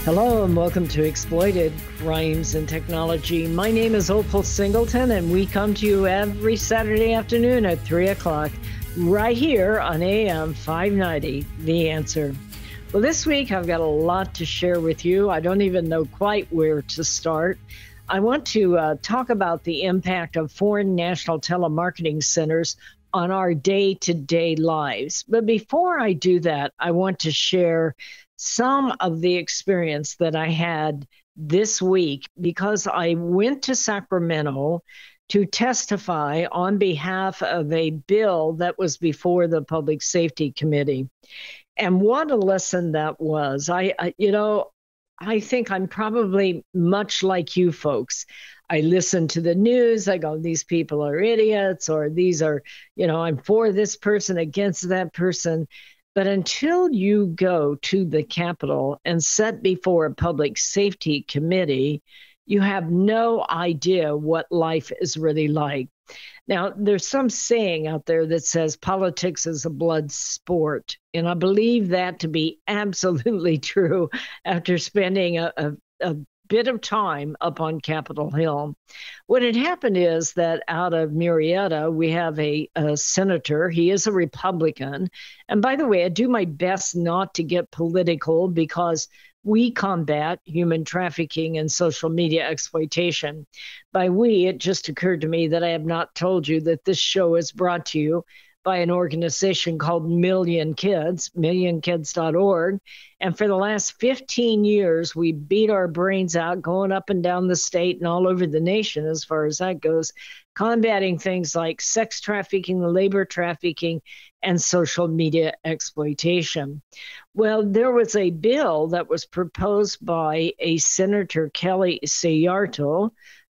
Hello and welcome to Exploited Crimes and Technology. My name is Opal Singleton and we come to you every Saturday afternoon at 3 o'clock right here on AM 590, The Answer. Well, this week I've got a lot to share with you. I don't even know quite where to start. I want to talk about the impact of foreign national telemarketing centers on our day-to-day lives. But before I do that, I want to share some of the experience that I had this week because I went to Sacramento to testify on behalf of a bill that was before the Public Safety Committee. And what a lesson that was. I think I'm probably much like you folks. I listen to the news. I go, these people are idiots, or these are, I'm for this person, against that person. But until you go to the Capitol and sit before a public safety committee, you have no idea what life is really like. Now, there's some saying out there that says politics is a blood sport, and I believe that to be absolutely true after spending a bit of time up on Capitol Hill. What had happened is that out of Murrieta, we have a senator. He is a Republican. And by the way, I do my best not to get political because we combat human trafficking and social media exploitation. By we, it just occurred to me that I have not told you that this show is brought to you by an organization called Million Kids, millionkids.org. And for the last 15 years, we beat our brains out going up and down the state and all over the nation, as far as that goes, combating things like sex trafficking, labor trafficking, and social media exploitation. Well, there was a bill that was proposed by a Senator Kelly Sayarto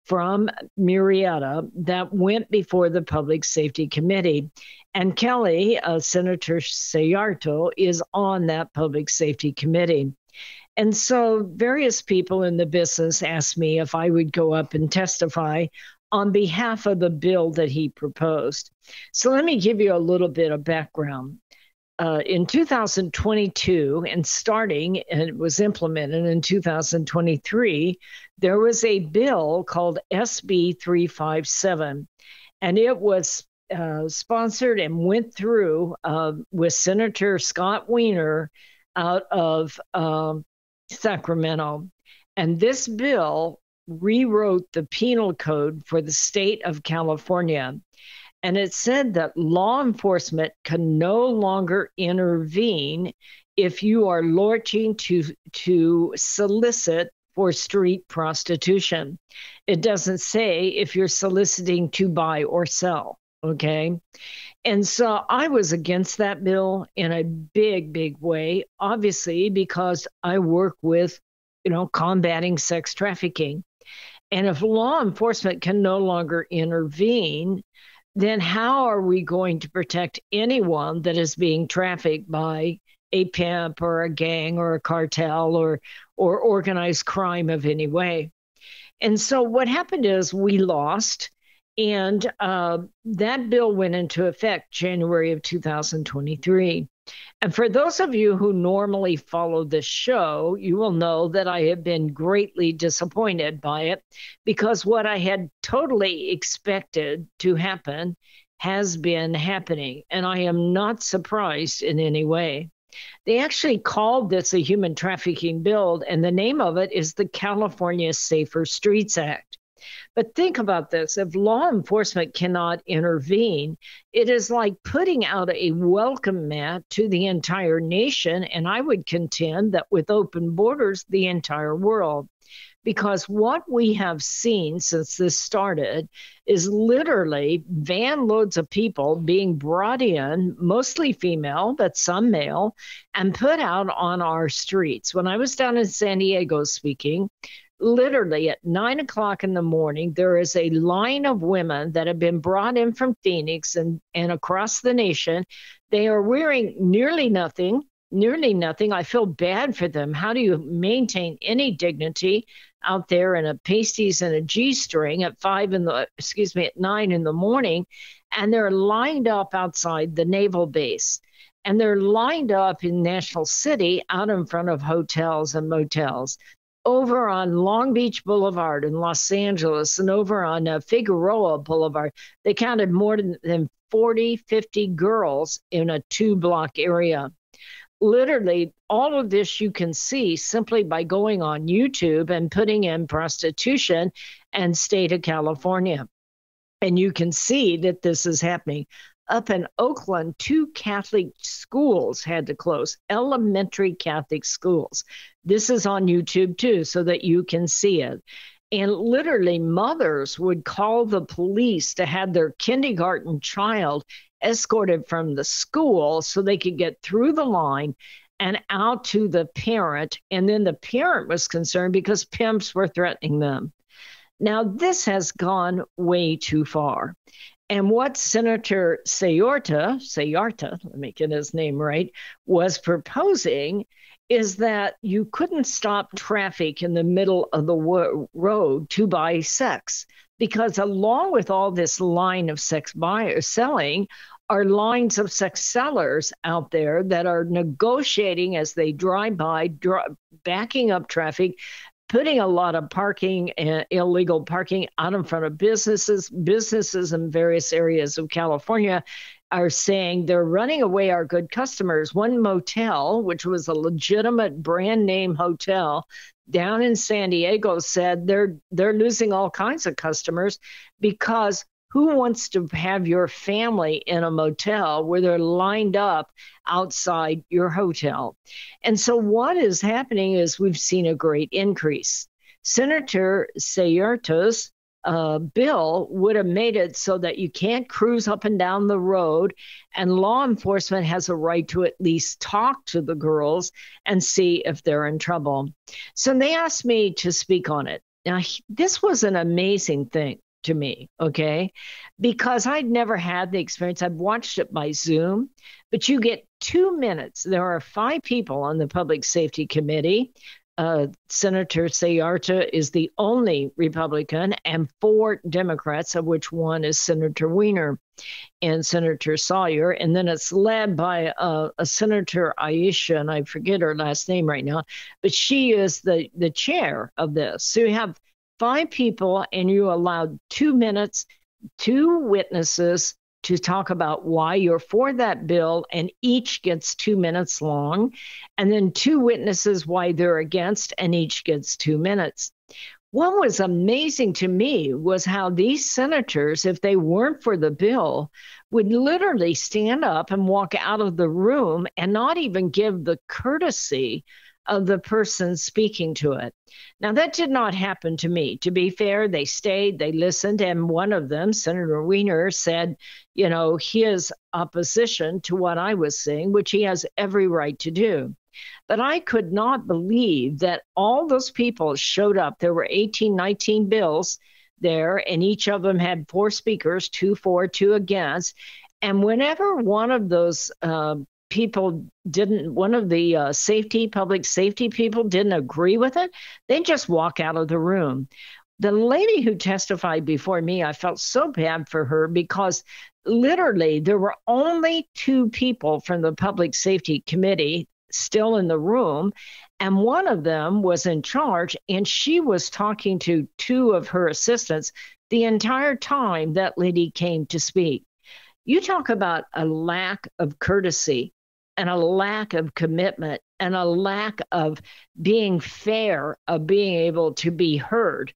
from Murrieta that went before the Public Safety Committee. And Kelly, Senator Sayarto, is on that Public Safety Committee. And so various people in the business asked me if I would go up and testify on behalf of the bill that he proposed. So let me give you a little bit of background. In 2022, and it was implemented in 2023, there was a bill called SB 357, and it was sponsored and went through with Senator Scott Wiener out of Sacramento. And this bill rewrote the penal code for the state of California. And it said that law enforcement can no longer intervene if you are lurching to solicit for street prostitution. It doesn't say if you're soliciting to buy or sell, okay? And so I was against that bill in a big, big way, obviously, because I work with, combating sex trafficking. And if law enforcement can no longer intervene, then how are we going to protect anyone that is being trafficked by a pimp or a gang or a cartel or organized crime of any way? And so what happened is we lost, and that bill went into effect January of 2023. And for those of you who normally follow this show, you will know that I have been greatly disappointed by it because what I had totally expected to happen has been happening, and I am not surprised in any way. They actually called this a human trafficking bill, and the name of it is the California Safer Streets Act. But think about this. If law enforcement cannot intervene, it is like putting out a welcome mat to the entire nation, and I would contend that with open borders, the entire world. Because what we have seen since this started is literally van loads of people being brought in, mostly female, but some male, and put out on our streets. When I was down in San Diego speaking, literally at 9 o'clock in the morning, there is a line of women that have been brought in from Phoenix and across the nation. They are wearing nearly nothing. I feel bad for them. How do you maintain any dignity out there in a pasties and a G-string at 9 in the morning, and they're lined up outside the naval base. And they're lined up in National City out in front of hotels and motels. Over on Long Beach Boulevard in Los Angeles and over on Figueroa Boulevard, they counted more than 40, 50 girls in a 2-block area. Literally, all of this you can see simply by going on YouTube and putting in prostitution and state of California. And you can see that this is happening. Up in Oakland, 2 Catholic schools had to close, elementary Catholic schools. This is on YouTube too, so that you can see it. And literally, mothers would call the police to have their kindergarten child escorted from the school so they could get through the line and out to the parent. And then the parent was concerned because pimps were threatening them. Now, this has gone way too far. And what Senator Sayarta, let me get his name right, was proposing is that you couldn't stop traffic in the middle of the road to buy sex, because along with all this line of sex buyers selling are lines of sex sellers out there that are negotiating as they drive by, backing up traffic, putting a lot of parking, illegal parking out in front of businesses. Businesses in various areas of California are saying they're running away our good customers. One motel, which was a legitimate brand name hotel down in San Diego, said they're losing all kinds of customers because who wants to have your family in a motel where they're lined up outside your hotel? And so what is happening is we've seen a great increase. Senator Sayarta's bill would have made it so that you can't cruise up and down the road, and law enforcement has a right to at least talk to the girls and see if they're in trouble. So they asked me to speak on it. Now, this was an amazing thing to me, okay? Because I'd never had the experience. I've watched it by Zoom, but you get 2 minutes. There are 5 people on the Public Safety Committee. Senator Sayarta is the only Republican, and 4 Democrats, of which one is Senator Weiner and Senator Sawyer. And then it's led by a Senator Aisha, and I forget her last name right now, but she is the chair of this. So you have 5 people, and you allowed 2 minutes, 2 witnesses to talk about why you're for that bill, and each gets 2 minutes long, and then 2 witnesses why they're against, and each gets 2 minutes. What was amazing to me was how these senators, if they weren't for the bill, would literally stand up and walk out of the room and not even give the courtesy of the person speaking to it. Now, that did not happen to me. To be fair, they stayed, they listened, and one of them, Senator Weiner, said, his opposition to what I was saying, which he has every right to do. But I could not believe that all those people showed up. There were 18, 19 bills there, and each of them had 4 speakers, 2 for, 2 against. And whenever one of those people didn't, one of the public safety people didn't agree with it, they just walk out of the room. The lady who testified before me, I felt so bad for her because literally there were only 2 people from the Public Safety Committee still in the room, and one of them was in charge, and she was talking to 2 of her assistants the entire time that lady came to speak. You talk about a lack of courtesy and a lack of commitment and a lack of being fair, of being able to be heard.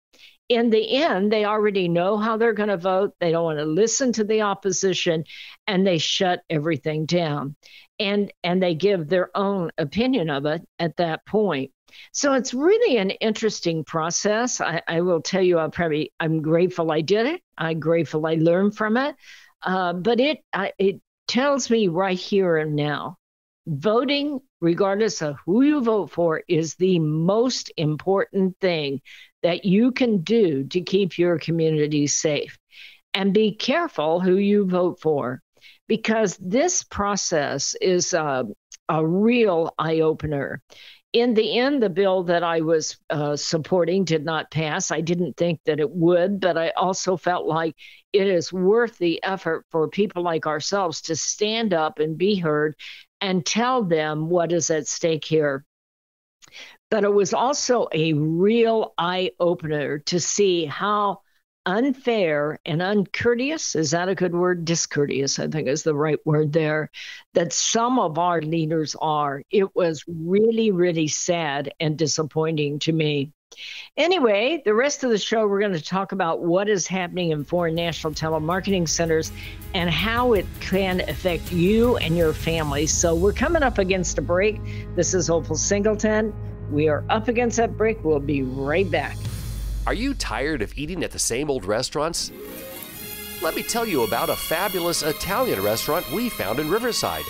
In the end, they already know how they're going to vote. They don't want to listen to the opposition, and they shut everything down. And they give their own opinion of it at that point. So it's really an interesting process. I will tell you, I'm grateful I did it. I'm grateful I learned from it. But it tells me right here and now, voting, regardless of who you vote for, is the most important thing that you can do to keep your community safe. And be careful who you vote for, because this process is a real eye-opener. In the end, the bill that I was supporting did not pass. I didn't think that it would, but I also felt like it is worth the effort for people like ourselves to stand up and be heard and tell them what is at stake here. But it was also a real eye-opener to see how unfair and uncourteous, is that a good word? Discourteous, I think is the right word there, that some of our leaders are. It was really, really sad and disappointing to me. Anyway, the rest of the show, we're going to talk about what is happening in foreign national telemarketing centers and how it can affect you and your family. So we're coming up against a break. This is Opal Singleton. We are up against that break. We'll be right back. Are you tired of eating at the same old restaurants? Let me tell you about a fabulous Italian restaurant we found in Riverside,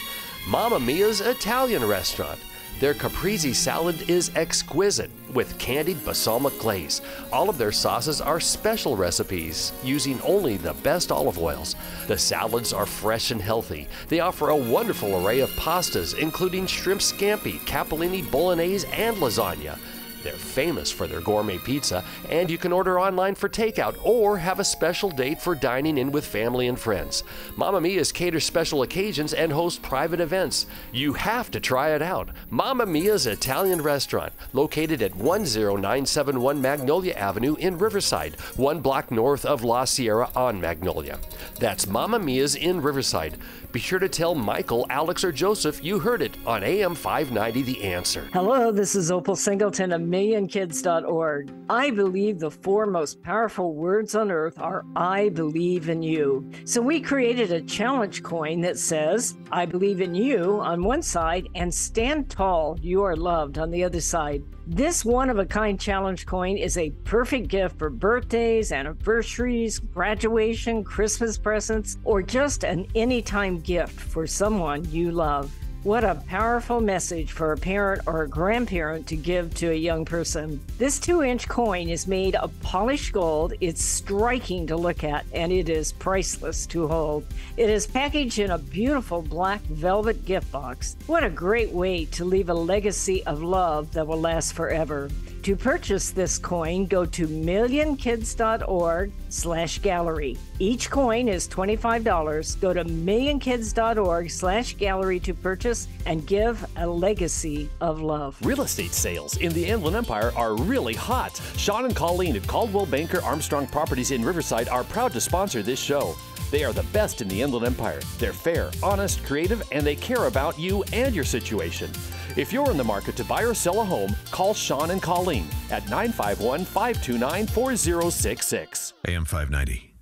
Mamma Mia's Italian Restaurant. Their caprese salad is exquisite with candied balsamic glaze. All of their sauces are special recipes using only the best olive oils. The salads are fresh and healthy. They offer a wonderful array of pastas, including shrimp scampi, capellini, bolognese, and lasagna. They're famous for their gourmet pizza, and you can order online for takeout or have a special date for dining in with family and friends. Mamma Mia's caters special occasions and hosts private events. You have to try it out. Mamma Mia's Italian Restaurant, located at 10971 Magnolia Avenue in Riverside, 1 block north of La Sierra on Magnolia. That's Mamma Mia's in Riverside. Be sure to tell Michael, Alex, or Joseph you heard it on AM 590 The Answer. Hello, this is Opal Singleton of MillionKids.org. I believe the 4 most powerful words on earth are I believe in you. So we created a challenge coin that says, I believe in you on one side and stand tall, you are loved on the other side. This one-of-a-kind challenge coin is a perfect gift for birthdays, anniversaries, graduation, Christmas presents, or just an anytime gift for someone you love. What a powerful message for a parent or a grandparent to give to a young person. This 2-inch coin is made of polished gold. It's striking to look at, and it is priceless to hold. It is packaged in a beautiful black velvet gift box. What a great way to leave a legacy of love that will last forever. To purchase this coin, go to millionkids.org/gallery. Each coin is $25. Go to millionkids.org/gallery to purchase and give a legacy of love. Real estate sales in the Inland Empire are really hot. Sean and Colleen at Caldwell Banker Armstrong Properties in Riverside are proud to sponsor this show. They are the best in the Inland Empire. They're fair, honest, creative, and they care about you and your situation. If you're in the market to buy or sell a home, call Sean and Colleen at 951-529-4066. AM 590,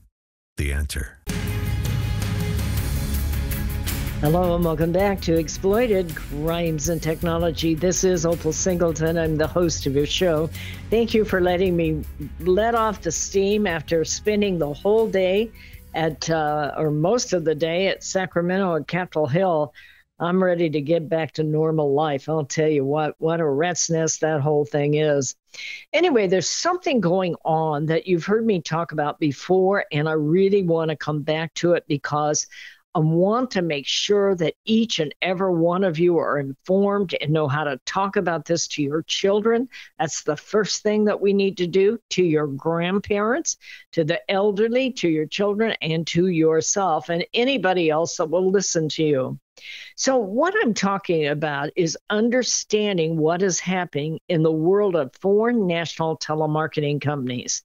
The Answer. Hello and welcome back to Exploited Crimes and Technology. This is Opal Singleton. I'm the host of your show. Thank you for letting me let off the steam after spending the whole day at, or most of the day at Sacramento at Capitol Hill. I'm ready to get back to normal life. I'll tell you what a rat's nest that whole thing is. Anyway, there's something going on that you've heard me talk about before, and I really want to come back to it because I want to make sure that each and every one of you are informed and know how to talk about this to your children. That's the first thing that we need to do, to your grandparents, to the elderly, to your children, and to yourself, and anybody else that will listen to you. So what I'm talking about is understanding what is happening in the world of foreign national telemarketing companies.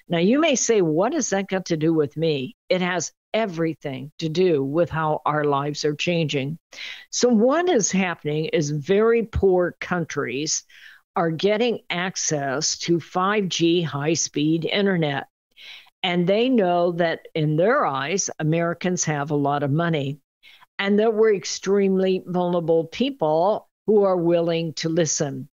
Now, you may say, what has that got to do with me? It has everything to do with how our lives are changing. So what is happening is very poor countries are getting access to 5G high-speed internet. And they know that in their eyes, Americans have a lot of money, and that we're extremely vulnerable people who are willing to listen.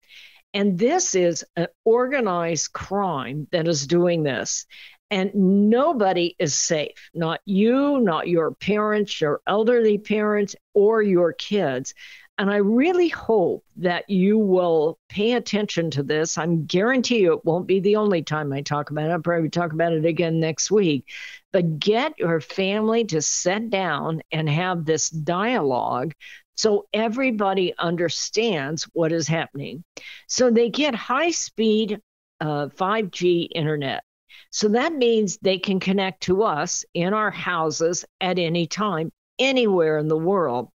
And this is an organized crime that is doing this. And nobody is safe, not you, not your parents, your elderly parents, or your kids. And I really hope that you will pay attention to this. I guarantee you it won't be the only time I talk about it. I'll probably talk about it again next week. But get your family to sit down and have this dialogue so everybody understands what is happening. So they get high-speed 5G internet. So that means they can connect to us in our houses at any time, anywhere in the world.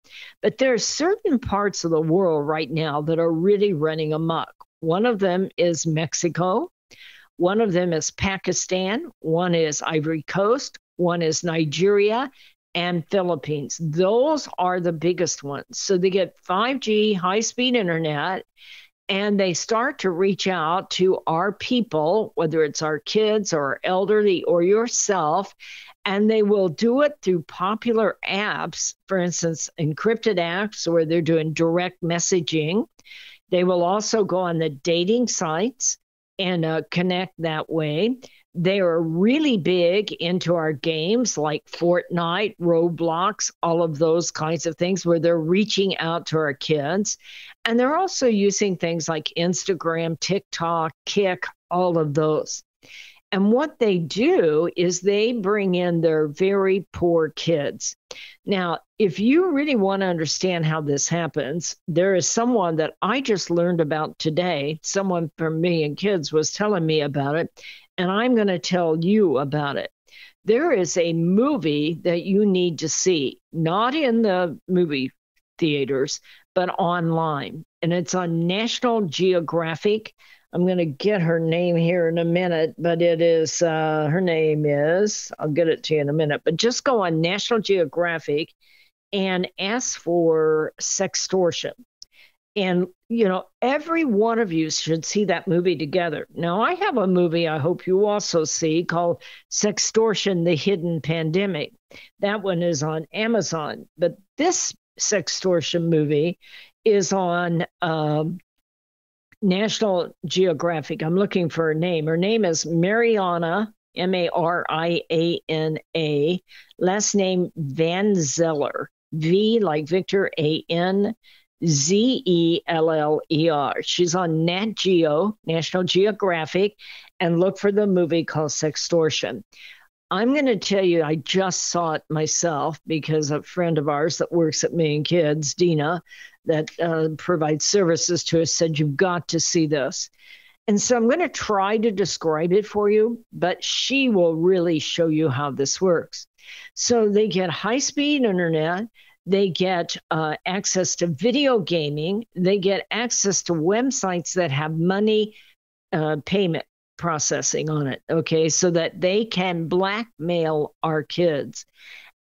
But there are certain parts of the world right now that are really running amok. One of them is Mexico. One of them is Pakistan. One is Ivory Coast. One is Nigeria and Philippines. Those are the biggest ones. So they get 5G high-speed internet, and they start to reach out to our people, whether it's our kids or our elderly or yourself, and they will do it through popular apps, for instance, encrypted apps where they're doing direct messaging. They will also go on the dating sites and connect that way. They are really big into our games like Fortnite, Roblox, all of those kinds of things where they're reaching out to our kids. And they're also using things like Instagram, TikTok, Kik, all of those. And what they do is they bring in their very poor kids. Now, if you really want to understand how this happens, there is someone that I just learned about today. Someone from Me and Kids was telling me about it, and I'm going to tell you about it. There is a movie that you need to see, not in the movie theaters, but online. And it's on National Geographic. I'm going to get her name here in a minute, but it is, her name is, I'll get it to you in a minute, but just go on National Geographic and ask for sextortion. And, every one of you should see that movie together. Now, I have a movie I hope you also see called Sextortion, the Hidden Pandemic. That one is on Amazon. But this sextortion movie is on National Geographic. I'm looking for her name. Her name is Mariana, Mariana. Last name Van Zeller. V like Victor, Anzeller. She's on Nat Geo, National Geographic, and look for the movie called Sextortion. I'm going to tell you, I just saw it myself because a friend of ours that works at Me and Kids, Dina, that provides services to us, said, you've got to see this. And so I'm going to try to describe it for you, but she will really show you how this works. So they get high-speed internet. They get access to video gaming. They get access to websites that have money payment processing on it, okay, so that they can blackmail our kids.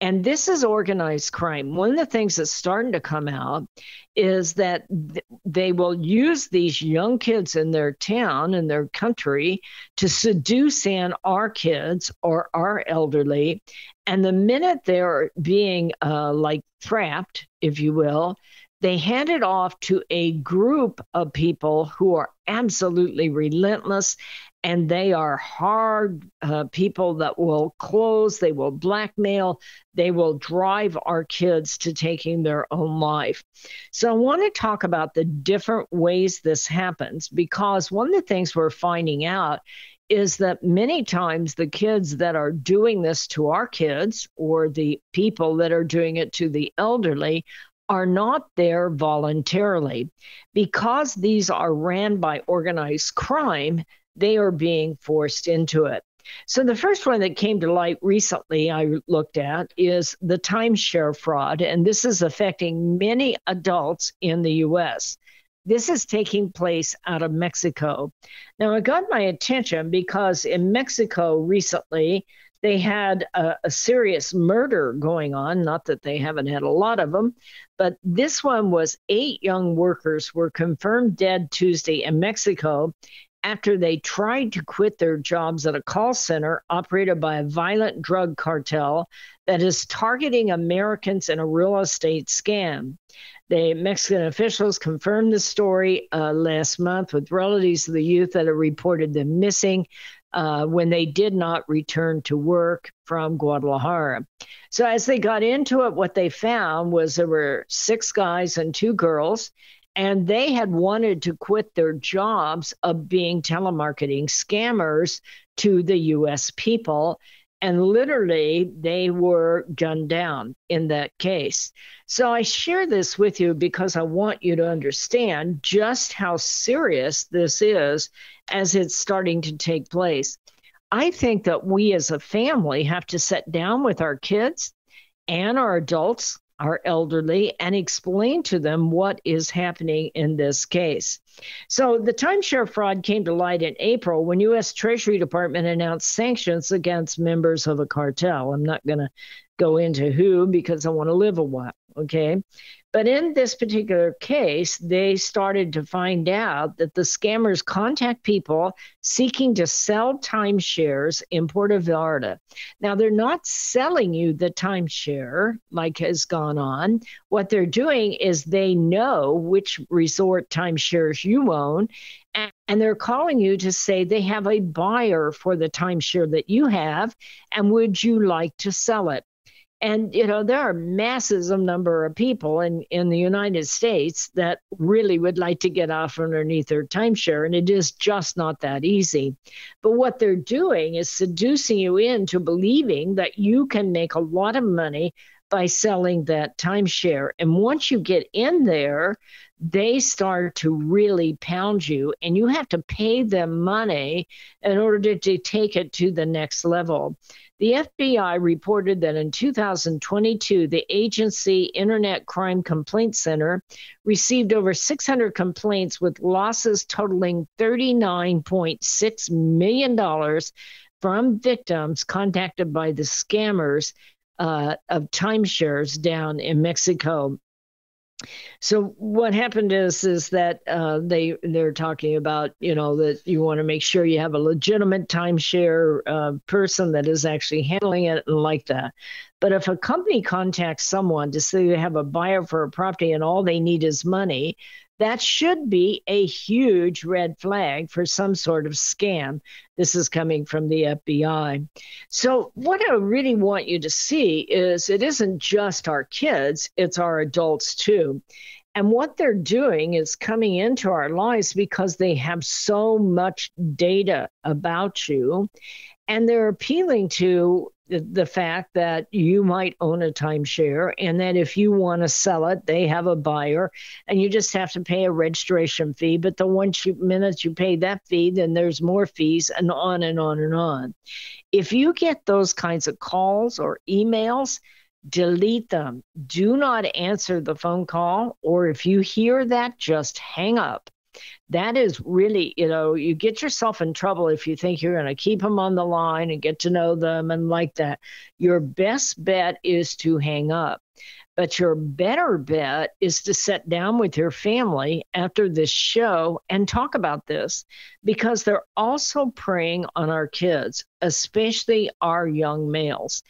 And this is organized crime. One of the things that's starting to come out is that they will use these young kids in their town, in their country, to seduce in our kids or our elderly. And the minute they're being trapped, if you will, they hand it off to a group of people who are absolutely relentless, and they are hard people that will close, they will blackmail, they will drive our kids to taking their own life. So I want to talk about the different ways this happens, because one of the things we're finding out is that many times the kids that are doing this to our kids, or the people that are doing it to the elderly, are not there voluntarily. Because these are ran by organized crime, they are being forced into it. So the first one that came to light recently I looked at is the timeshare fraud, and this is affecting many adults in the U.S. This is taking place out of Mexico. Now, it got my attention because in Mexico recently, they had a serious murder going on. Not that they haven't had a lot of them, but this one was 8 young workers were confirmed dead Tuesday in Mexico after they tried to quit their jobs at a call center operated by a violent drug cartel that is targeting Americans in a real estate scam. The Mexican officials confirmed the story last month with relatives of the youth that had reported them missing when they did not return to work from Guadalajara. So as they got into it, what they found was there were 6 guys and 2 girls, and they had wanted to quit their jobs of being telemarketing scammers to the U.S. people. And literally, they were gunned down in that case. So I share this with you because I want you to understand just how serious this is as it's starting to take place. I think that we as a family have to sit down with our kids and our adults, our elderly, and explain to them what is happening in this case. So the timeshare fraud came to light in April when U.S. Treasury Department announced sanctions against members of a cartel. I'm not going to go into who because I want to live a while, okay? But in this particular case, they started to find out that the scammers contact people seeking to sell timeshares in Puerto Vallarta. Now, they're not selling you the timeshare like has gone on. What they're doing is they know which resort timeshares you own, and they're calling you to say they have a buyer for the timeshare that you have, and would you like to sell it? And, there are masses of number of people in the United States that really would like to get off underneath their timeshare, and it is just not that easy. But what they're doing is seducing you into believing that you can make a lot of money by selling that timeshare. And once you get in there, they start to really pound you, and you have to pay them money in order to take it to the next level. The FBI reported that in 2022, the agency Internet Crime Complaint Center received over 600 complaints with losses totaling $39.6 million from victims contacted by the scammers of timeshares down in Mexico. So what happened is that they're talking about, that you want to make sure you have a legitimate timeshare person that is actually handling it and like that. But if a company contacts someone to say they have a buyer for a property and all they need is money, that should be a huge red flag for some sort of scam. This is coming from the FBI. So what I really want you to see is it isn't just our kids, it's our adults too. And what they're doing is coming into our lives because they have so much data about you, and they're appealing to the fact that you might own a timeshare and that if you want to sell it, they have a buyer and you just have to pay a registration fee. But the minute you pay that fee, then there's more fees and on and on and on. If you get those kinds of calls or emails, delete them. Do not answer the phone call, or if you hear that, just hang up. That is really, you get yourself in trouble if you think you're going to keep them on the line and get to know them and like that. Your best bet is to hang up. But your better bet is to sit down with your family after this show and talk about this, because they're also preying on our kids, especially our young males.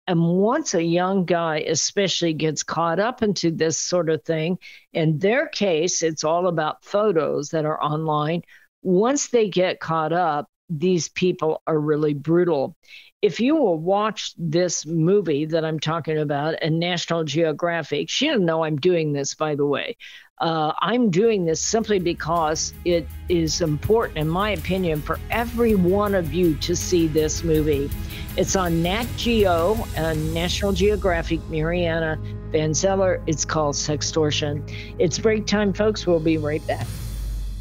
And once a young guy especially gets caught up into this sort of thing, in their case, it's all about photos that are online. Once they get caught up, these people are really brutal. If you will watch this movie that I'm talking about in National Geographic, she didn't know I'm doing this, by the way. I'm doing this simply because it is important, in my opinion, for every one of you to see this movie. It's on Nat Geo and National Geographic, Mariana Van Zeller. It's called Sextortion. It's break time, folks. We'll be right back.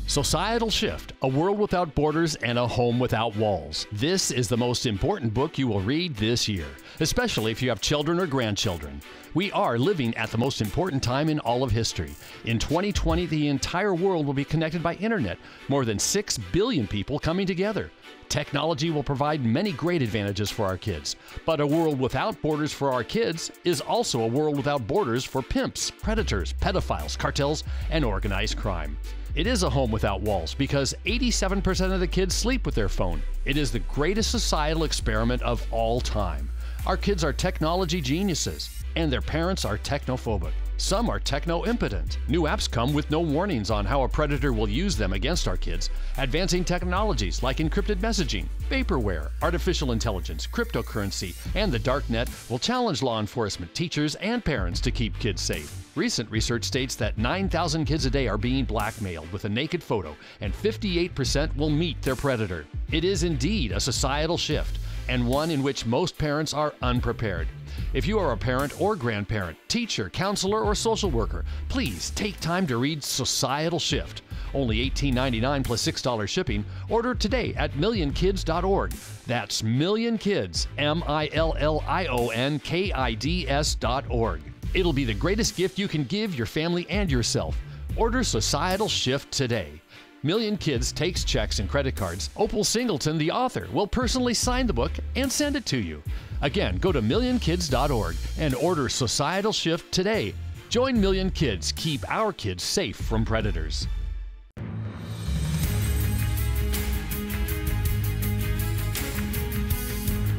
Societal Shift, A World Without Borders and a Home Without Walls. This is the most important book you will read this year, especially if you have children or grandchildren. We are living at the most important time in all of history. In 2020, the entire world will be connected by internet, more than 6 billion people coming together. Technology will provide many great advantages for our kids, but a world without borders for our kids is also a world without borders for pimps, predators, pedophiles, cartels, and organized crime. It is a home without walls because 87% of the kids sleep with their phone. It is the greatest societal experiment of all time. Our kids are technology geniuses, and their parents are technophobic. Some are techno-impotent. New apps come with no warnings on how a predator will use them against our kids. Advancing technologies like encrypted messaging, vaporware, artificial intelligence, cryptocurrency, and the dark net will challenge law enforcement, teachers, and parents to keep kids safe. Recent research states that 9,000 kids a day are being blackmailed with a naked photo, and 58% will meet their predator. It is indeed a societal shift. and one in which most parents are unprepared. If you are a parent or grandparent, teacher, counselor, or social worker, please take time to read Societal Shift. Only $18.99 plus $6 shipping. Order today at millionkids.org. That's millionkids, millionkids.org. It'll be the greatest gift you can give your family and yourself. Order Societal Shift today. Million Kids takes checks and credit cards. Opal Singleton, the author, will personally sign the book and send it to you. Again, go to millionkids.org and order Societal Shift today. Join Million Kids. Keep our kids safe from predators.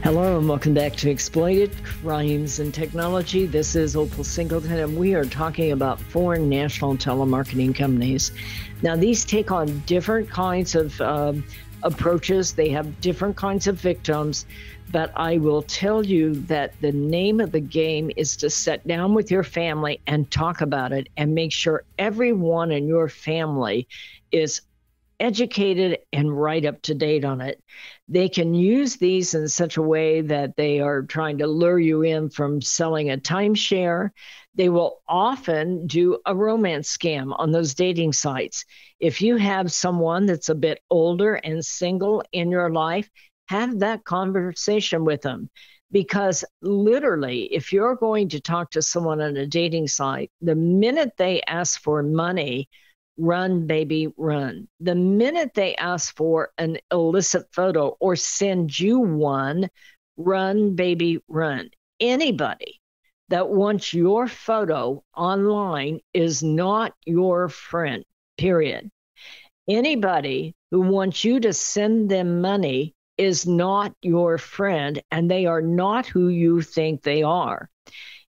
Hello and welcome back to Exploited Crimes and Technology. This is Opal Singleton, and we are talking about foreign national telemarketing companies. Now, these take on different kinds of approaches. They have different kinds of victims, but I will tell you that the name of the game is to sit down with your family and talk about it and make sure everyone in your family is educated and right up to date on it. They can use these in such a way that they are trying to lure you in from selling a timeshare. They will often do a romance scam on those dating sites. If you have someone that's a bit older and single in your life, have that conversation with them. Because literally, if you're going to talk to someone on a dating site, the minute they ask for money, run, baby, run. The minute they ask for an illicit photo or send you one, run, baby, run. Anybody that wants your photo online is not your friend, period. Anybody who wants you to send them money is not your friend, and they are not who you think they are.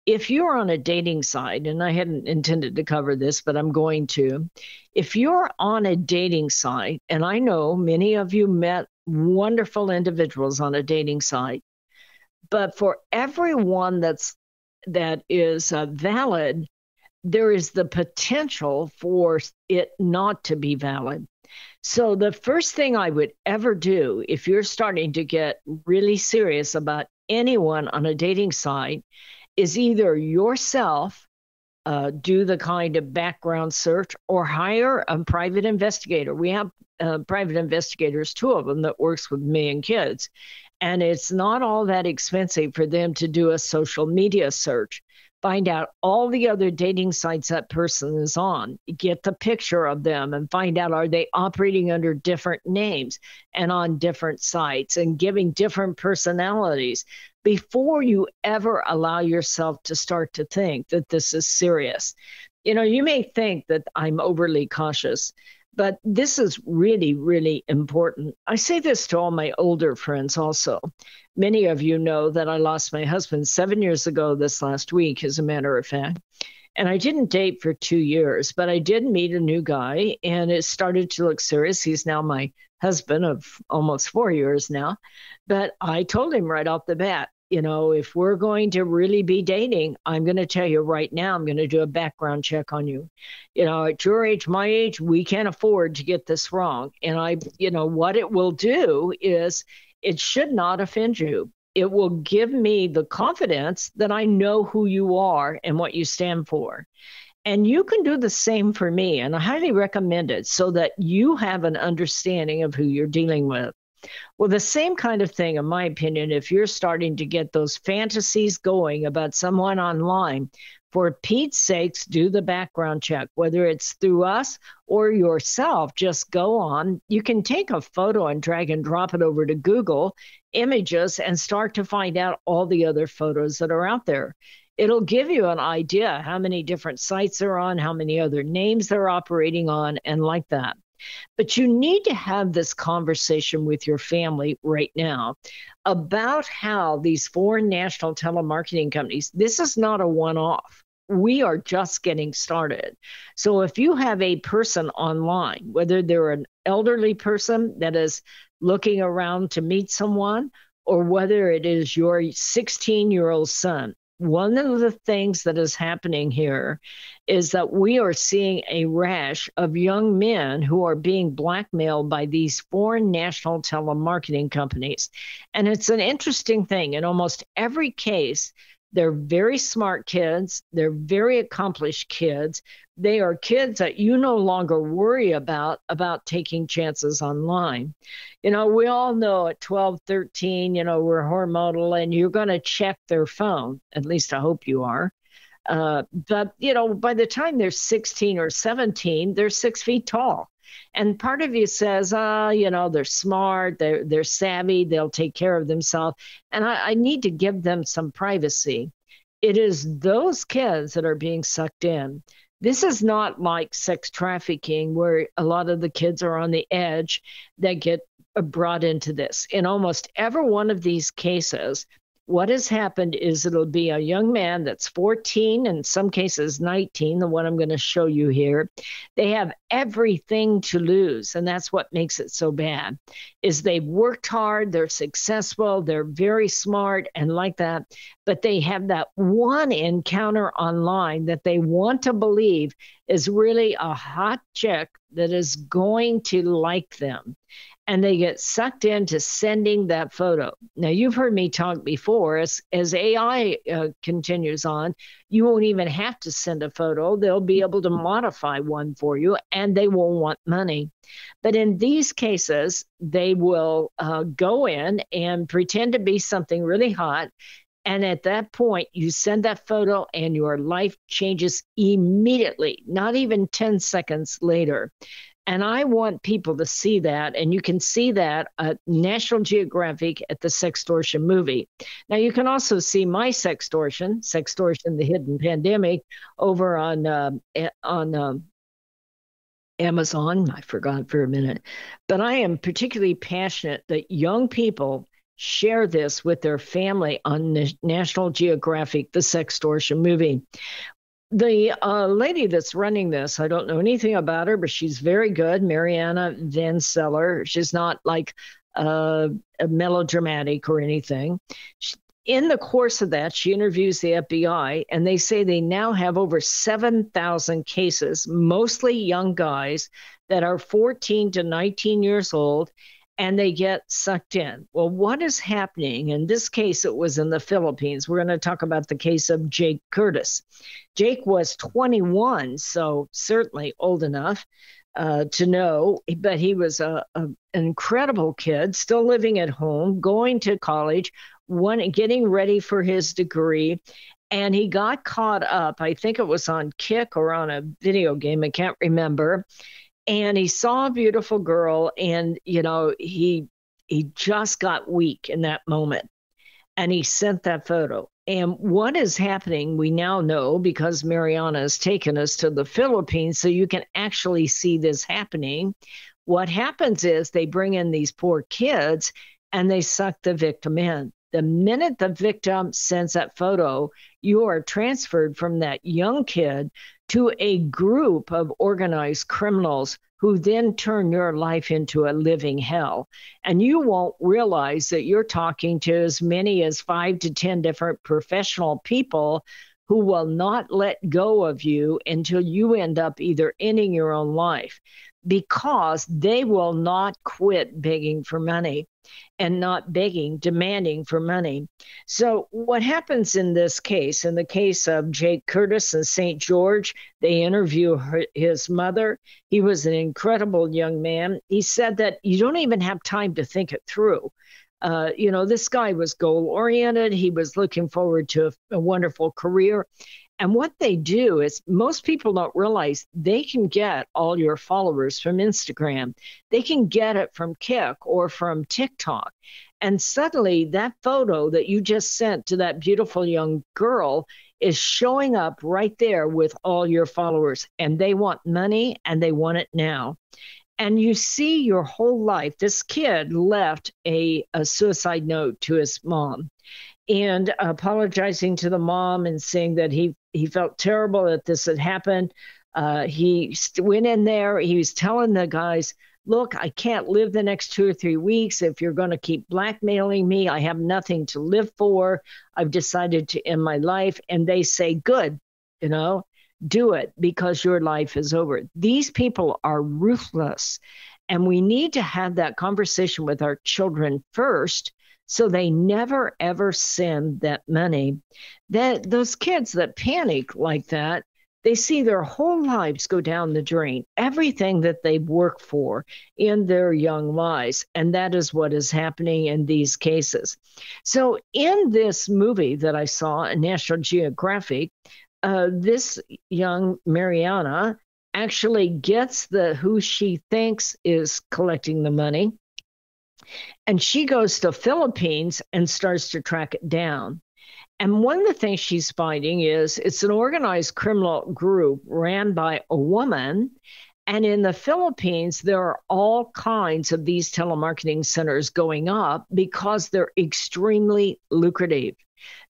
If you're on a dating site, and I hadn't intended to cover this, but I'm going to, if you're on a dating site, and I know many of you met wonderful individuals on a dating site, but for everyone that is valid, there is the potential for it not to be valid. So the first thing I would ever do if you're starting to get really serious about anyone on a dating site is either yourself do the kind of background search or hire a private investigator. We have private investigators, 2 of them, that works with me and kids. And it's not all that expensive for them to do a social media search. Find out all the other dating sites that person is on, get the picture of them and find out, are they operating under different names and on different sites and giving different personalities before you ever allow yourself to start to think that this is serious. You know, you may think that I'm overly cautious, but this is really, really important. I say this to all my older friends also. Many of you know that I lost my husband 7 years ago this last week, as a matter of fact. And I didn't date for 2 years, but I did meet a new guy, and it started to look serious. He's now my husband of almost 4 years now. But I told him right off the bat, you know, if we're going to really be dating, I'm going to tell you right now, I'm going to do a background check on you. You know, at your age, my age, we can't afford to get this wrong. And what it will do is it should not offend you. It will give me the confidence that I know who you are and what you stand for. And you can do the same for me. And I highly recommend it so that you have an understanding of who you're dealing with. Well, the same kind of thing, in my opinion, if you're starting to get those fantasies going about someone online, for Pete's sakes, do the background check, whether it's through us or yourself. Just go on. You can take a photo and drag and drop it over to Google Images and start to find out all the other photos that are out there. It'll give you an idea how many different sites they're on, how many other names they're operating on, and like that. But you need to have this conversation with your family right now about how these foreign national telemarketing companies, this is not a one-off. We are just getting started. So if you have a person online, whether they're an elderly person that is looking around to meet someone, or whether it is your 16-year-old son, one of the things that is happening here is that we are seeing a rash of young men who are being blackmailed by these foreign national telemarketing companies. And it's an interesting thing. In almost every case, they're very smart kids. They're very accomplished kids. They are kids that you no longer worry about taking chances online. We all know at 12, 13, we're hormonal and you're going to check their phone. At least I hope you are. But by the time they're 16 or 17, they're 6 feet tall. And part of you says, they're smart, they're savvy, they'll take care of themselves. And I need to give them some privacy. It is those kids that are being sucked in. This is not like sex trafficking where a lot of the kids are on the edge that get brought into this. In almost every one of these cases, what has happened is it'll be a young man that's 14, in some cases 19, the one I'm going to show you here. They have everything to lose, and that's what makes it so bad, is they've worked hard, they're successful, they're very smart and like that, but they have that one encounter online that they want to believe is really a hot chick that is going to like them. And they get sucked into sending that photo. Now, you've heard me talk before, as AI continues on, you won't even have to send a photo. They'll be able to modify one for you, and they will want money. But in these cases, they will go in and pretend to be something really hot. And at that point, you send that photo and your life changes immediately, not even 10 seconds later. And I want people to see that, and you can see that at National Geographic at the Sextortion movie. Now, you can also see my Sextortion, The Hidden Pandemic, over on Amazon. I forgot for a minute. But I am particularly passionate that young people share this with their family on National Geographic, the Sextortion movie. The lady that's running this, I don't know anything about her, but she's very good, Mariana Van Zeller. She's not like melodramatic or anything. In the course of that, she interviews the FBI, and they say they now have over 7,000 cases, mostly young guys that are 14 to 19 years old, and they get sucked in. Well, what is happening? In this case, it was in the Philippines. We're going to talk about the case of Jake Curtis. Jake was 21, so certainly old enough to know, but he was an incredible kid, still living at home, going to college, getting ready for his degree. And he got caught up, I think it was on Kick or on a video game, I can't remember. And he saw a beautiful girl, and, he just got weak in that moment. And he sent that photo. And what is happening, we now know, because Mariana has taken us to the Philippines, so you can actually see this happening. What happens is they bring in these poor kids, and they suck the victim in. The minute the victim sends that photo, you are transferred from that young kid to a group of organized criminals who then turn your life into a living hell. And you won't realize that you're talking to as many as 5 to 10 different professional people who will not let go of you until you end up either ending your own life, because they will not quit begging for money. And not begging, demanding for money. So what happens in this case, in the case of Jake Curtis in St. George, they interview his mother. He was an incredible young man. He said that you don't even have time to think it through. This guy was goal-oriented. He was looking forward to a wonderful career. And what they do is, most people don't realize they can get all your followers from Instagram. They can get it from Kick or from TikTok. And suddenly that photo that you just sent to that beautiful young girl is showing up right there with all your followers. And they want money, and they want it now. And you see your whole life. This kid left a suicide note to his mom, and apologizing to the mom and saying that he felt terrible that this had happened. He went in there. He was telling the guys, look, I can't live the next 2 or 3 weeks. If you're going to keep blackmailing me, I have nothing to live for. I've decided to end my life. And they say, good, do it because your life is over. These people are ruthless. And we need to have that conversation with our children first so they never, ever send that money. Those kids that panic like that, they see their whole lives go down the drain, everything that they've worked for in their young lives. And that is what is happening in these cases. So in this movie that I saw in National Geographic, this young Mariana actually gets who she thinks is collecting the money. And she goes to Philippines and starts to track it down. And one of the things she's finding is it's an organized criminal group ran by a woman. And in the Philippines, there are all kinds of these telemarketing centers going up because they're extremely lucrative.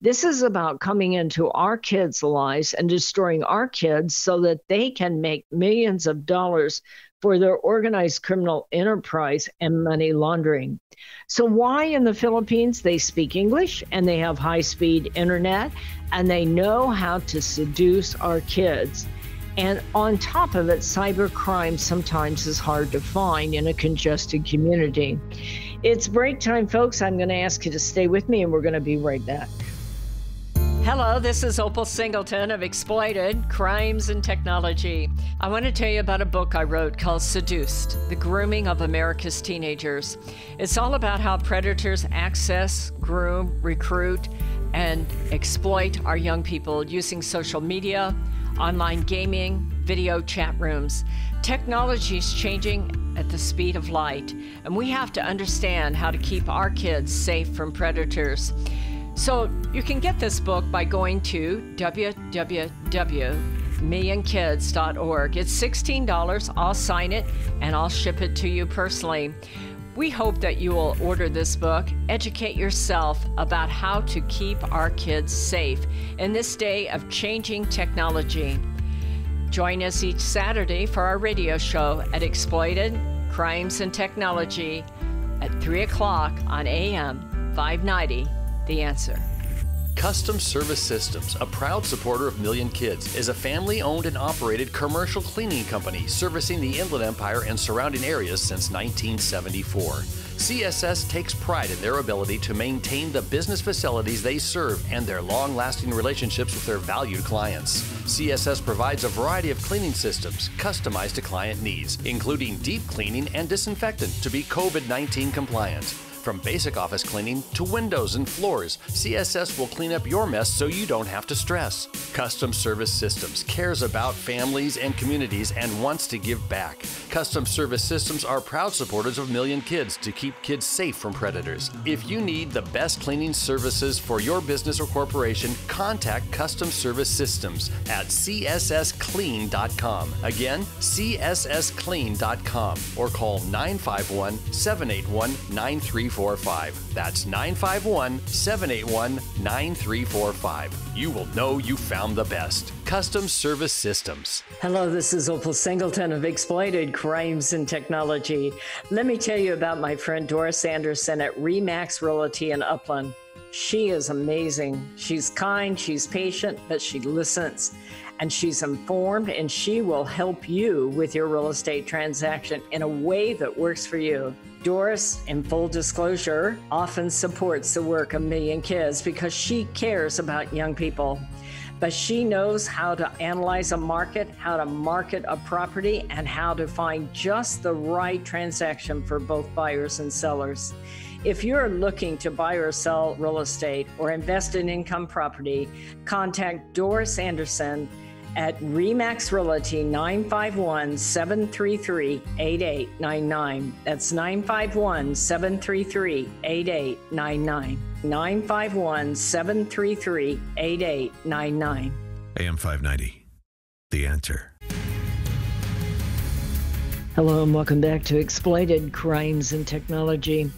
This is about coming into our kids' lives and destroying our kids so that they can make millions of dollars for their organized criminal enterprise and money laundering. So why in the Philippines? They speak English and they have high-speed internet and they know how to seduce our kids. And on top of it, cybercrime sometimes is hard to find in a congested community. It's break time, folks. I'm going to ask you to stay with me and we're going to be right back. Hello, this is Opal Singleton of Exploited Crimes and Technology. I want to tell you about a book I wrote called Seduced, The Grooming of America's Teenagers. It's all about how predators access, groom, recruit, and exploit our young people using social media, online gaming, video chat rooms. Technology is changing at the speed of light, and we have to understand how to keep our kids safe from predators. So you can get this book by going to www.millionkids.org. It's $16. I'll sign it and I'll ship it to you personally. We hope that you will order this book, educate yourself about how to keep our kids safe in this day of changing technology. Join us each Saturday for our radio show at Exploited Crimes and Technology at 3 o'clock on AM 590. The Answer. Custom Service Systems, a proud supporter of Million Kids, is a family-owned and operated commercial cleaning company servicing the Inland Empire and surrounding areas since 1974. CSS takes pride in their ability to maintain the business facilities they serve and their long-lasting relationships with their valued clients. CSS provides a variety of cleaning systems customized to client needs, including deep cleaning and disinfectant to be COVID-19 compliant. From basic office cleaning to windows and floors, CSS will clean up your mess so you don't have to stress. Custom Service Systems cares about families and communities and wants to give back. Custom Service Systems are proud supporters of Million Kids to keep kids safe from predators. If you need the best cleaning services for your business or corporation, contact Custom Service Systems at cssclean.com. Again, cssclean.com or call 951-781-9345. That's 951-781-9345. You will know you found the best. Custom Service Systems. Hello, this is Opal Singleton of Exploited Crimes and Technology. Let me tell you about my friend Doris Anderson at Remax Realty in Upland. She is amazing. She's kind, she's patient, but she listens. And she's informed, and she will help you with your real estate transaction in a way that works for you. Doris, in full disclosure, often supports the work of Million Kids because she cares about young people. But she knows how to analyze a market, how to market a property, and how to find just the right transaction for both buyers and sellers. If you're looking to buy or sell real estate or invest in income property, contact Doris Anderson at Remax Realty 951-733-8899. That's 951-733-8899. 951-733-8899. AM 590. The Answer. Hello and welcome back to Exploited Crimes and Technology.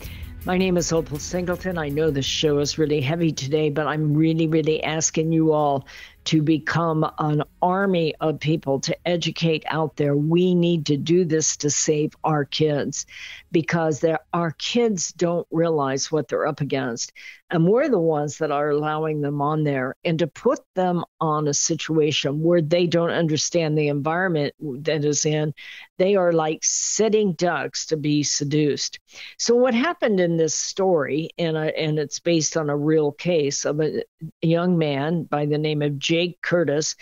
My name is Opal Singleton. I know the show is really heavy today, but I'm really asking you all to become an army of people to educate out there. We need to do this to save our kids, because our kids don't realize what they're up against. And we're the ones that are allowing them on there, and to put them on a situation where they don't understand the environment that is in, they are like sitting ducks to be seduced. So what happened in this story, and it's based on a real case of a young man by the name of Jake Curtis.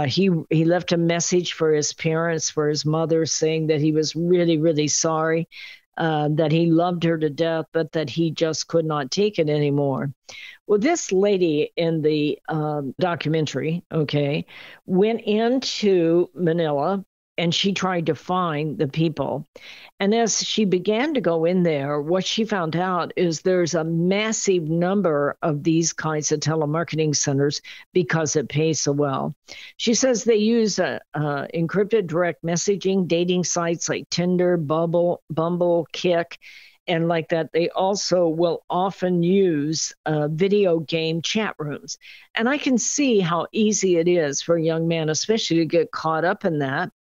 He left a message for his parents, for his mother, saying that he was really, really sorry, that he loved her to death, but that he just could not take it anymore. Well, this lady in the documentary, went into Manila, and she tried to find the people. And as she began to go in there, what she found out is there's a massive number of these kinds of telemarketing centers because it pays so well. She says they use encrypted direct messaging, dating sites like Tinder, Bumble, Kick, and like that. They also will often use video game chat rooms. And I can see how easy it is for a young man, especially, to get caught up in that,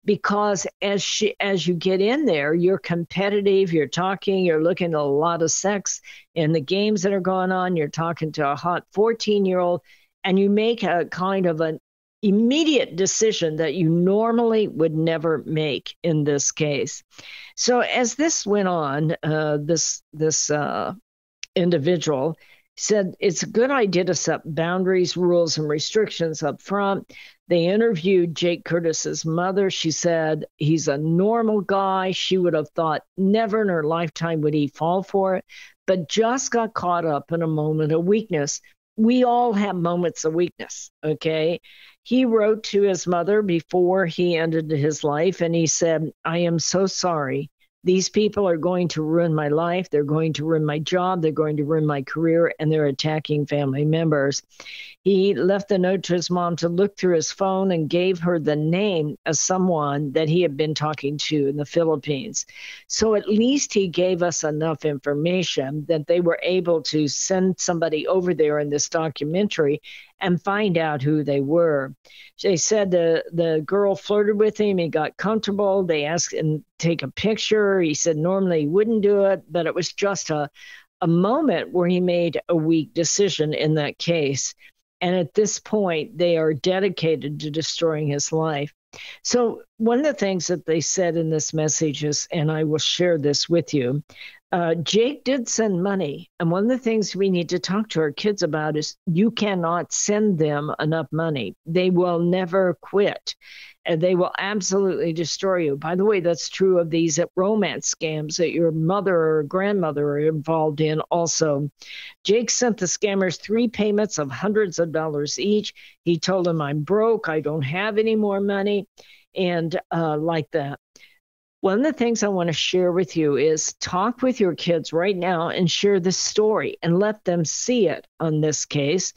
because as you get in there, you're competitive, you're talking, you're looking at a lot of sex in the games that are going on, you're talking to a hot 14-year-old, and you make a kind of an immediate decision that you normally would never make in this case. So as this went on, this individual said it's a good idea to set boundaries, rules, and restrictions up front. They interviewed Jake Curtis's mother. She said he's a normal guy. She would have thought never in her lifetime would he fall for it, but just got caught up in a moment of weakness. We all have moments of weakness, okay? He wrote to his mother before he ended his life, and he said, I am so sorry. These people are going to ruin my life. They're going to ruin my job. They're going to ruin my career, and they're attacking family members. He left a note to his mom to look through his phone and gave her the name of someone that he had been talking to in the Philippines. So at least he gave us enough information that they were able to send somebody over there in this documentary and find out who they were. They said the girl flirted with him. He got comfortable. They asked him to take a picture. He said normally he wouldn't do it, but it was just a moment where he made a weak decision in that case. And at this point, they are dedicated to destroying his life. So one of the things that they said in this message is, and I will share this with you, Jake did send money. And one of the things we need to talk to our kids about is you cannot send them enough money. They will never quit. And they will absolutely destroy you. By the way, that's true of these romance scams that your mother or grandmother are involved in also. Jake sent the scammers 3 payments of hundreds of dollars each. He told them, I'm broke, I don't have any more money, and like that. One of the things I want to share with you is talk with your kids right now and share this story and let them see it on this case.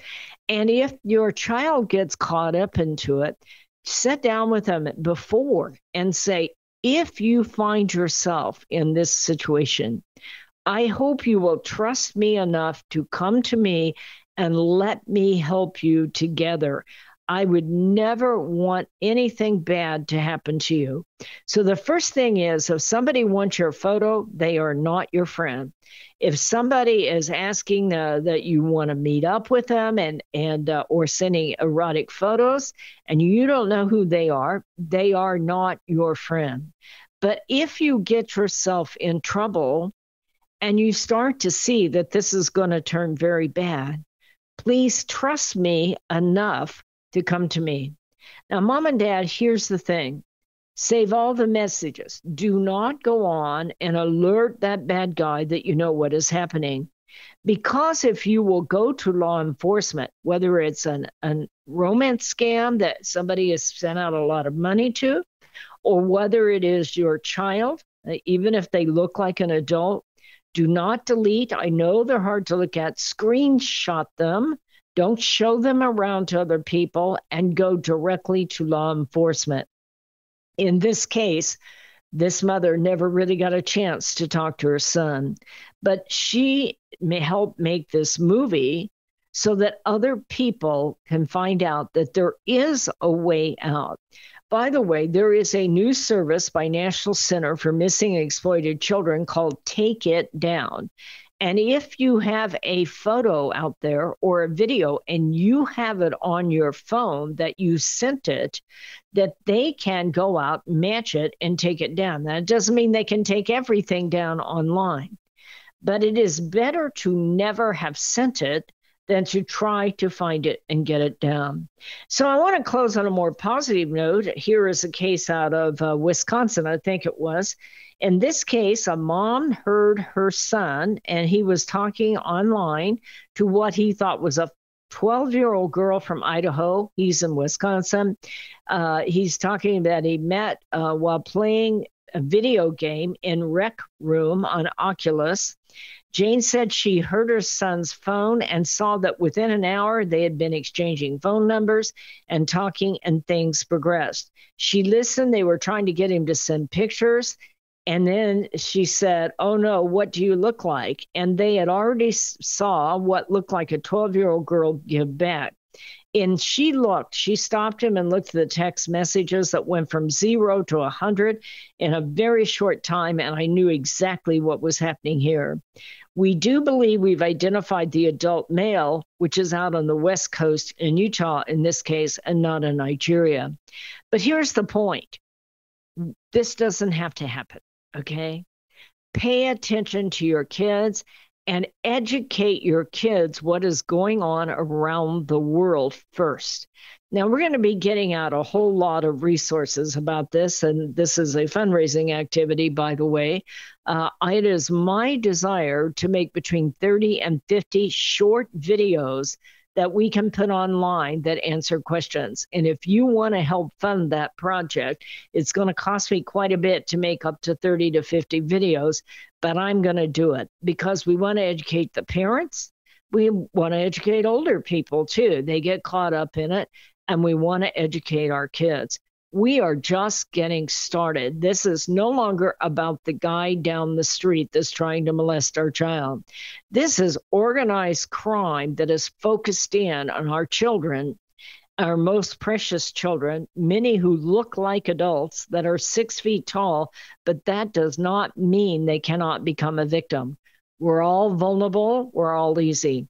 And if your child gets caught up into it, sit down with them before and say, if you find yourself in this situation, I hope you will trust me enough to come to me and let me help you together. I would never want anything bad to happen to you. So the first thing is, if somebody wants your photo, they are not your friend. If somebody is asking that you want to meet up with them and or sending erotic photos and you don't know who they are not your friend. But if you get yourself in trouble and you start to see that this is going to turn very bad, please trust me enough to come to me. Now, Mom and Dad, here's the thing. Save all the messages. Do not go on and alert that bad guy that you know what is happening. Because if you will go to law enforcement, whether it's a romance scam that somebody has sent out a lot of money to, or whether it is your child, even if they look like an adult, do not delete. I know they're hard to look at. Screenshot them. Don't show them around to other people and go directly to law enforcement. In this case, this mother never really got a chance to talk to her son, but she may help make this movie so that other people can find out that there is a way out. By the way, there is a new service by National Center for Missing and Exploited Children called Take It Down. And if you have a photo out there or a video and you have it on your phone that you sent it, that they can go out, match it, and take it down. That doesn't mean they can take everything down online, but it is better to never have sent it than to try to find it and get it down. So I want to close on a more positive note. Here is a case out of Wisconsin, I think it was. In this case, a mom heard her son, and he was talking online to what he thought was a 12-year-old girl from Idaho. He's in Wisconsin. He's talking that he met while playing a video game in Rec Room on Oculus. Jane said she heard her son's phone and saw that within an hour they had been exchanging phone numbers and talking, and things progressed. She listened. They were trying to get him to send pictures. And then she said, "Oh no, what do you look like?" And they had already saw what looked like a 12-year-old girl give back. And she stopped him and looked at the text messages that went from 0 to 100 in a very short time. And I knew exactly what was happening here. We do believe we've identified the adult male, which is out on the West Coast in Utah in this case, and not in Nigeria. But here's the point. This doesn't have to happen, okay? Pay attention to your kids and educate your kids what is going on around the world first. Now, we're going to be getting out a whole lot of resources about this, and this is a fundraising activity, by the way. It is my desire to make between 30 and 50 short videos that we can put online that answer questions. And if you want to help fund that project, it's going to cost me quite a bit to make up to 30 to 50 videos, but I'm going to do it because we want to educate the parents. We want to educate older people too. They get caught up in it, and we want to educate our kids. We are just getting started. This is no longer about the guy down the street that's trying to molest our child. This is organized crime that is focused in on our children, our most precious children, many who look like adults that are 6 feet tall, but that does not mean they cannot become a victim. We're all vulnerable. We're all easy.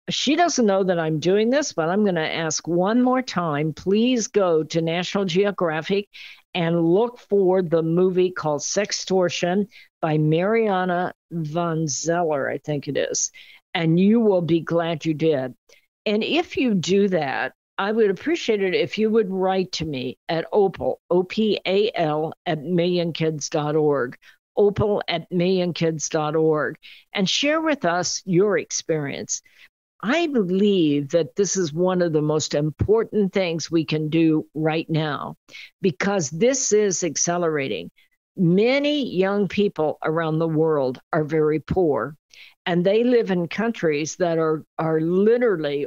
She doesn't know that I'm doing this, but I'm going to ask one more time. Please go to National Geographic and look for the movie called Sextortion by Mariana Van Zeller, I think it is. And you will be glad you did. And if you do that, I would appreciate it if you would write to me at opal, OPAL, at millionkids.org. opal@millionkids.org, and share with us your experience. I believe that this is one of the most important things we can do right now because this is accelerating. Many young people around the world are very poor, and they live in countries that are literally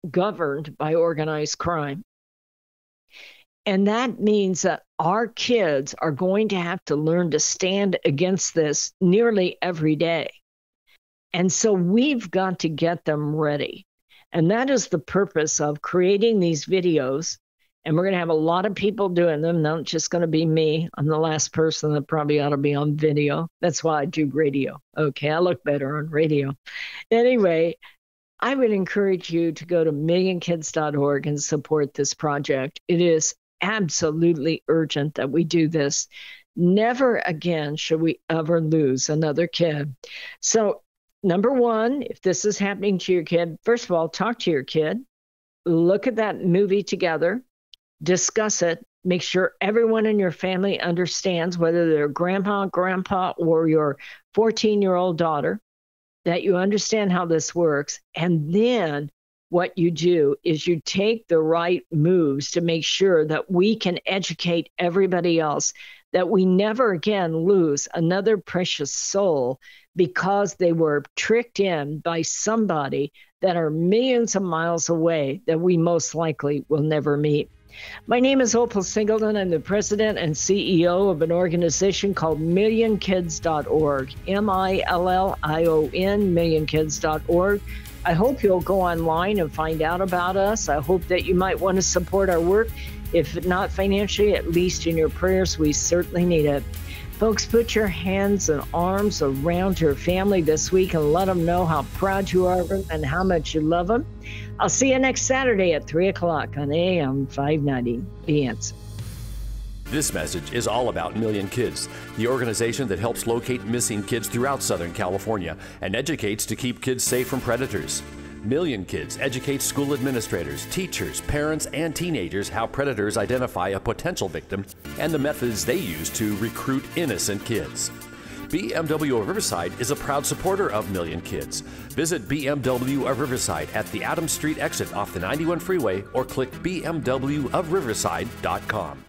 governed by organized crime. And that means that our kids are going to have to learn to stand against this nearly every day. And so we've got to get them ready. And that is the purpose of creating these videos. And we're going to have a lot of people doing them, not just going to be me. I'm the last person that probably ought to be on video. That's why I do radio. Okay, I look better on radio. Anyway, I would encourage you to go to millionkids.org and support this project. It is absolutely urgent that we do this. Never again should we ever lose another kid. So, number one, if this is happening to your kid, first of all, talk to your kid. Look at that movie together. Discuss it. Make sure everyone in your family understands, whether they're grandma, grandpa, or your 14-year-old daughter, that you understand how this works. And then what you do is you take the right moves to make sure that we can educate everybody else, that we never again lose another precious soul because they were tricked in by somebody that are millions of miles away that we most likely will never meet. My name is Opal Singleton. I'm the president and CEO of an organization called millionkids.org, MILLION, millionkids.org. I hope you'll go online and find out about us. I hope that you might want to support our work. If not financially, at least in your prayers, we certainly need it. Folks, put your hands and arms around your family this week and let them know how proud you are of them and how much you love them. I'll see you next Saturday at 3 o'clock on AM 590. The Answer. This message is all about Million Kids, the organization that helps locate missing kids throughout Southern California and educates to keep kids safe from predators. Million Kids educates school administrators, teachers, parents, and teenagers how predators identify a potential victim and the methods they use to recruit innocent kids. BMW of Riverside is a proud supporter of Million Kids. Visit BMW of Riverside at the Adams Street exit off the 91 freeway or click bmwofriverside.com.